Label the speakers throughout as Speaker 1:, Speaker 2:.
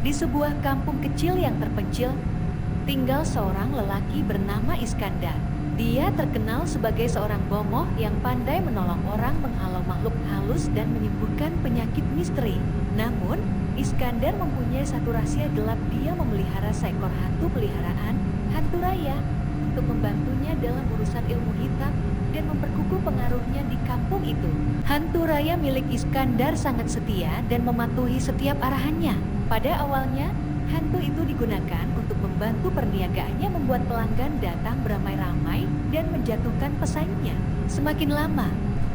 Speaker 1: Di sebuah kampung kecil yang terpencil, tinggal seorang lelaki bernama Iskandar. Dia terkenal sebagai seorang bomoh yang pandai menolong orang, menghalau makhluk halus, dan menyembuhkan penyakit misteri. Namun, Iskandar mempunyai satu rahasia gelap. Dia memelihara seekor hantu peliharaan, hantu raya, untuk membantunya dalam urusan ilmu hitam dan memperkukuh pengaruhnya di kampung itu. Hantu raya milik Iskandar sangat setia dan mematuhi setiap arahannya. Pada awalnya, hantu itu digunakan untuk membantu perniagaannya, membuat pelanggan datang beramai-ramai dan menjatuhkan pesaingnya. Semakin lama,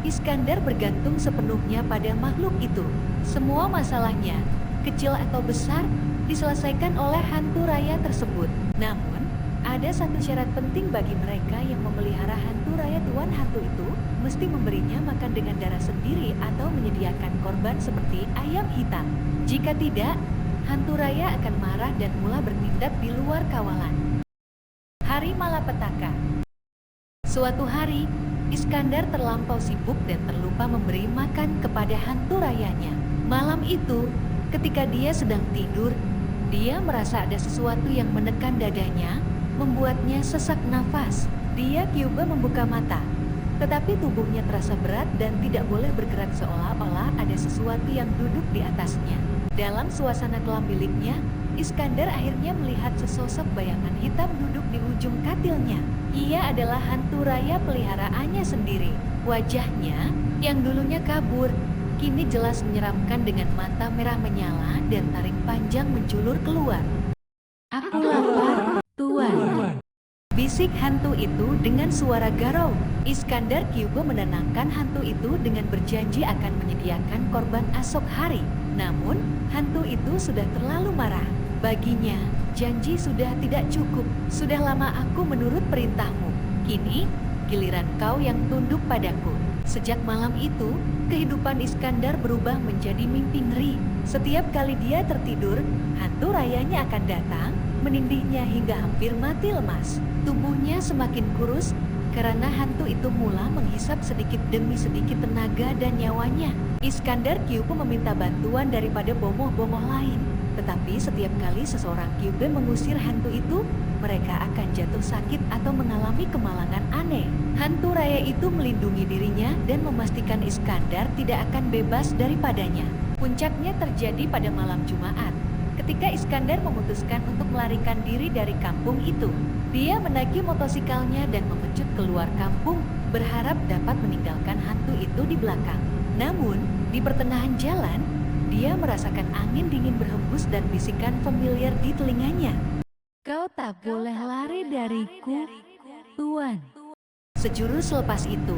Speaker 1: Iskandar bergantung sepenuhnya pada makhluk itu. Semua masalahnya, kecil atau besar, diselesaikan oleh hantu raya tersebut. Namun, ada satu syarat penting bagi mereka yang memelihara hantu raya. Tuan hantu itu mesti memberinya makan dengan darah sendiri atau menyediakan korban seperti ayam hitam. Jika tidak, hantu raya akan marah dan mula bertindak di luar kawalan. Hari malapetaka. Suatu hari, Iskandar terlampau sibuk dan terlupa memberi makan kepada hantu rayanya. Malam itu, ketika dia sedang tidur, dia merasa ada sesuatu yang menekan dadanya, membuatnya sesak nafas. Dia coba membuka mata, tetapi tubuhnya terasa berat dan tidak boleh bergerak, seolah-olah ada sesuatu yang duduk di atasnya. Dalam suasana kelam biliknya, Iskandar akhirnya melihat sesosok bayangan hitam duduk di ujung katilnya. Ia adalah hantu raya peliharaannya sendiri. Wajahnya, yang dulunya kabur, kini jelas menyeramkan dengan mata merah menyala dan taring panjang menjulur keluar. "Aku lapar, Tuan," bisik hantu itu dengan suara garau. Iskandar coba menenangkan hantu itu dengan berjanji akan menyediakan korban esok hari. Namun, hantu itu sudah terlalu marah. Baginya, janji sudah tidak cukup. Sudah lama aku menurut perintahmu. Kini, giliran kau yang tunduk padaku. Sejak malam itu, kehidupan Iskandar berubah menjadi mimpi ngeri. Setiap kali dia tertidur, hantu rayanya akan datang, menindihnya hingga hampir mati lemas. Tubuhnya semakin kurus, karena hantu itu mula menghisap sedikit demi sedikit tenaga dan nyawanya. Iskandar coba meminta bantuan daripada bomoh-bomoh lain. Tetapi setiap kali seseorang coba mengusir hantu itu, mereka akan jatuh sakit atau mengalami kemalangan aneh. Hantu raya itu melindungi dirinya dan memastikan Iskandar tidak akan bebas daripadanya. Puncaknya terjadi pada malam Jumat, ketika Iskandar memutuskan untuk melarikan diri dari kampung itu. Dia menaiki motosikalnya dan memecut keluar kampung, berharap dapat meninggalkan hantu itu di belakang. Namun, di pertengahan jalan, dia merasakan angin dingin berhembus dan bisikan familiar di telinganya.
Speaker 2: "Kau tak boleh lari dariku, Tuan."
Speaker 1: Sejurus selepas itu,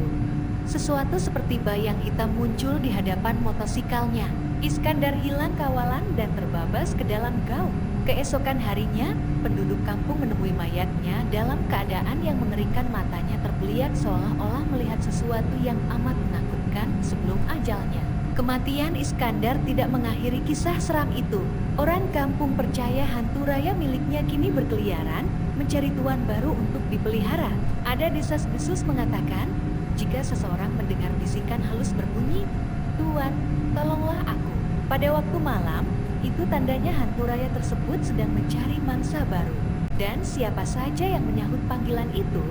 Speaker 1: sesuatu seperti bayang hitam muncul di hadapan motosikalnya. Iskandar hilang kawalan dan terbabas ke dalam gaung. Keesokan harinya, penduduk kampung menemui mayatnya dalam keadaan yang mengerikan. Matanya terbeliak seolah-olah melihat sesuatu yang amat menakutkan sebelum ajalnya. Kematian Iskandar tidak mengakhiri kisah seram itu. Orang kampung percaya hantu raya miliknya kini berkeliaran, mencari tuan baru untuk dipelihara. Ada desas-desus mengatakan, jika seseorang mendengar bisikan halus berbunyi, "Tuan, tolonglah aku." Pada waktu malam, itu tandanya hantu raya tersebut sedang mencari mangsa baru. Dan siapa saja yang menyahut panggilan itu,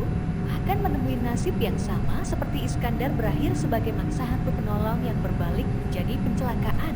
Speaker 1: akan menemui nasib yang sama seperti Iskandar, berakhir sebagai mangsa hantu penolong yang berbalik menjadi pencelakaan.